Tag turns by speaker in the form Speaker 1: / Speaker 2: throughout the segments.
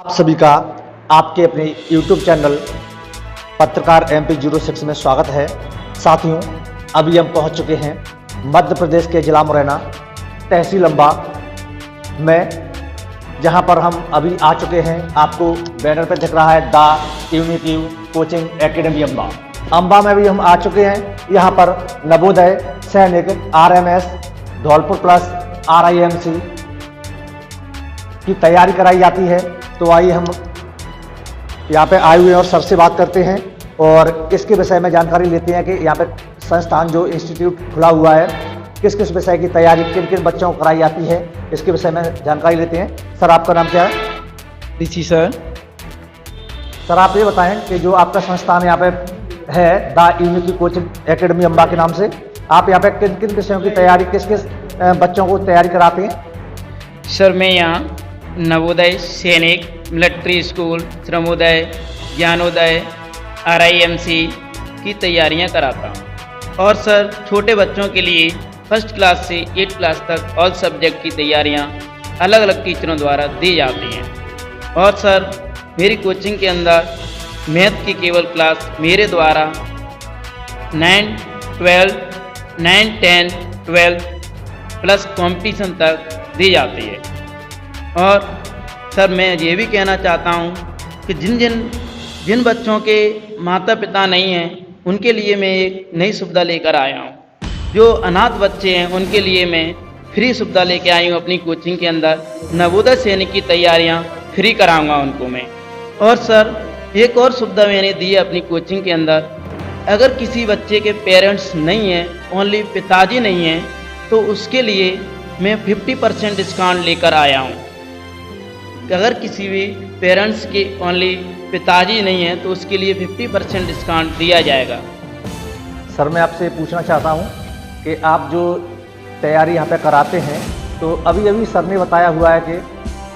Speaker 1: आप सभी का आपके अपने YouTube चैनल पत्रकार MP06 में स्वागत है। साथियों, अभी हम पहुंच चुके हैं मध्य प्रदेश के जिला मुरैना तहसील अम्बा में, जहां पर हम अभी आ चुके हैं। आपको बैनर पर दिख रहा है the unity coaching academy Amba. Amba में भी हम आ चुके हैं। यहां पर नवोदय, सैनिक, RMS, धौलपुर प्लस, RIMC की तैयारी कराई जाती है। तो आइए हम यहाँ पे आए हुए हैं और सर से बात करते हैं और इसके विषय में जानकारी लेते हैं कि यहाँ पे संस्थान जो इंस्टीट्यूट खुला हुआ है किस किस विषय की तैयारी किन किन बच्चों को कराई जाती है, इसके विषय में जानकारी लेते हैं। सर, आपका नाम क्या है?
Speaker 2: ऋषि सर।
Speaker 1: सर, आप ये बताएं कि जो आपका संस्थान यहाँ पे है the unity coaching academy Amba के नाम से, आप यहाँ पे किन किन विषयों की तैयारी किस किस बच्चों को तैयारी कराते हैं?
Speaker 2: सर, मैं यहाँ नवोदय, सैनिक, मिलिट्री स्कूल, श्रमोदय, ज्ञानोदय, RIMC की तैयारियां कराता हूँ। और सर, छोटे बच्चों के लिए फर्स्ट क्लास से 8th क्लास तक ऑल सब्जेक्ट की तैयारियां अलग अलग टीचरों द्वारा दी जाती हैं। और सर, मेरी कोचिंग के अंदर मैथ की केवल क्लास मेरे द्वारा 9, 10, 12 प्लस कंपटीशन तक दी जाती है। और सर, मैं ये भी कहना चाहता हूँ कि जिन बच्चों के माता पिता नहीं हैं उनके लिए मैं एक नई सुविधा लेकर आया हूँ। जो अनाथ बच्चे हैं उनके लिए मैं फ्री सुविधा लेकर आई हूँ। अपनी कोचिंग के अंदर नवोदय सैनिक की तैयारियाँ फ्री कराऊंगा उनको मैं। और सर, एक और सुविधा मैंने दी है अपनी कोचिंग के अंदर। अगर किसी बच्चे के पेरेंट्स नहीं हैं, ओनली पिताजी नहीं हैं, तो उसके लिए मैं 50% डिस्काउंट लेकर आया हूँ। अगर किसी भी पेरेंट्स के ओनली पिताजी नहीं है तो उसके लिए 50% डिस्काउंट दिया जाएगा।
Speaker 1: सर, मैं आपसे पूछना चाहता हूँ कि आप जो तैयारी यहाँ पे कराते हैं, तो अभी अभी सर ने बताया हुआ है कि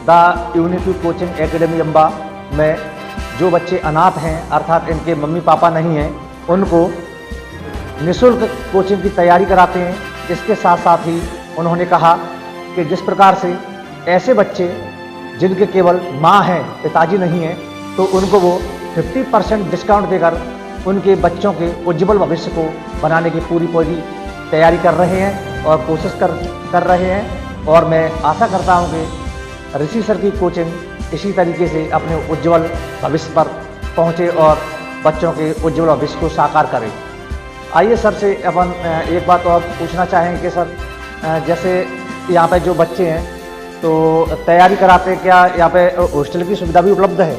Speaker 1: the unity coaching academy Amba में जो बच्चे अनाथ हैं, अर्थात इनके मम्मी पापा नहीं हैं, उनको निःशुल्क कोचिंग की तैयारी कराते हैं। इसके साथ साथ ही उन्होंने कहा कि जिस प्रकार से ऐसे बच्चे जिनके केवल माँ हैं, पिताजी नहीं हैं, तो उनको वो 50% डिस्काउंट देकर उनके बच्चों के उज्ज्वल भविष्य को बनाने की पूरी तैयारी कर रहे हैं और कोशिश कर रहे हैं। और मैं आशा करता हूं कि ऋषि सर की कोचिंग इसी तरीके से अपने उज्ज्वल भविष्य पर पहुंचे और बच्चों के उज्ज्वल भविष्य को साकार करे। आइए सर से अपन एक बात और पूछना चाहेंगे कि सर, जैसे यहाँ पे जो बच्चे हैं तो तैयारी कराते हैं, क्या यहाँ पे हॉस्टल की सुविधा भी उपलब्ध है?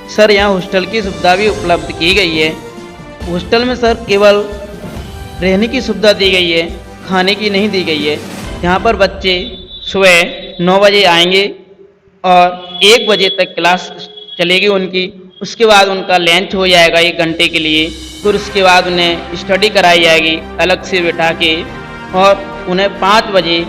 Speaker 2: सर, यहाँ हॉस्टल की सुविधा भी उपलब्ध की गई है। हॉस्टल में सर केवल रहने की सुविधा दी गई है, खाने की नहीं दी गई है। यहाँ पर बच्चे सुबह 9 बजे आएंगे और 1 बजे तक क्लास चलेगी उनकी। उसके बाद उनका लंच हो जाएगा 1 घंटे के लिए। फिर उसके बाद उन्हें स्टडी कराई जाएगी अलग से बैठा के, और उन्हें 5 बजे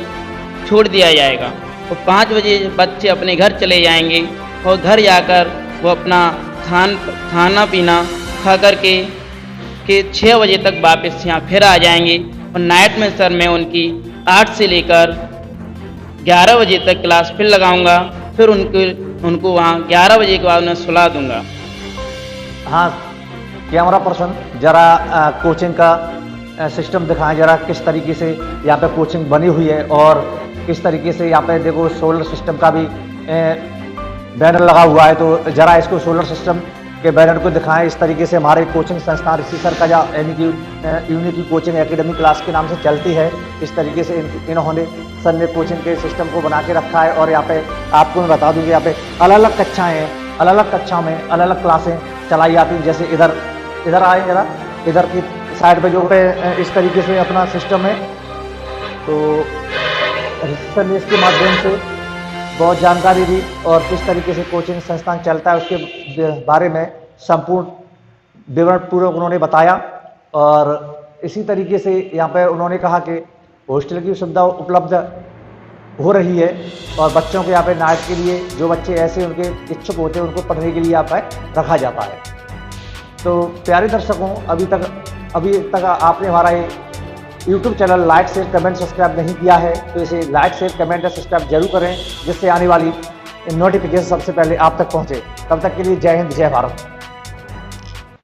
Speaker 2: छोड़ दिया जाएगा। और 5 बजे बच्चे अपने घर चले जाएंगे और घर जाकर वो अपना खाना पीना खा कर के 6 बजे तक वापस यहाँ फिर आ जाएंगे। और नाइट में सर मैं उनकी 8 से लेकर 11 बजे तक क्लास फिर लगाऊंगा। फिर उनको वहाँ 11 बजे के बाद उन्हें सुला दूंगा।
Speaker 1: हाँ, कैमरा पर्सन जरा कोचिंग का सिस्टम दिखाएं जरा, किस तरीके से यहाँ पे कोचिंग बनी हुई है और किस तरीके से यहाँ पे देखो सोलर सिस्टम का भी बैनर लगा हुआ है। तो जरा इसको सोलर सिस्टम के बैनर को दिखाएं। इस तरीके से हमारे कोचिंग संस्थान ऋषि सर का जो यूनिटी कोचिंग एकेडमी क्लास के नाम से चलती है, इस तरीके से इन्होंने सर ने कोचिंग के सिस्टम को बना के रखा है। और यहाँ पे आपको मैं बता दूँ कि यहाँ पे अलग अलग कक्षाएँ हैं, अलग अलग कक्षाओं में अलग अलग क्लासें चलाई जाती हैं। जैसे इधर आए जरा, इधर की साइड पे जो पे इस तरीके से अपना सिस्टम है। तो ऋषि सर ने इसके माध्यम से बहुत जानकारी दी और किस तरीके से कोचिंग संस्थान चलता है उसके बारे में संपूर्ण विवरण पूर्वक उन्होंने बताया। और इसी तरीके से यहाँ पे उन्होंने कहा कि हॉस्टल की सुविधा उपलब्ध हो रही है और बच्चों के यहाँ पे नाइट के लिए जो बच्चे ऐसे उनके इच्छुक होते हैं उनको पढ़ने के लिए यहाँ पर रखा जाता है। तो प्यारे दर्शकों, अभी तक आपने हमारा ये YouTube channel like share comment subscribe नहीं किया है तो इसे लाइक शेयर कमेंट और सब्सक्राइब जरूर करें, जिससे आने वाली नोटिफिकेशन सबसे पहले आप तक पहुंचे। तब तक के लिए जय हिंद, जय भारत।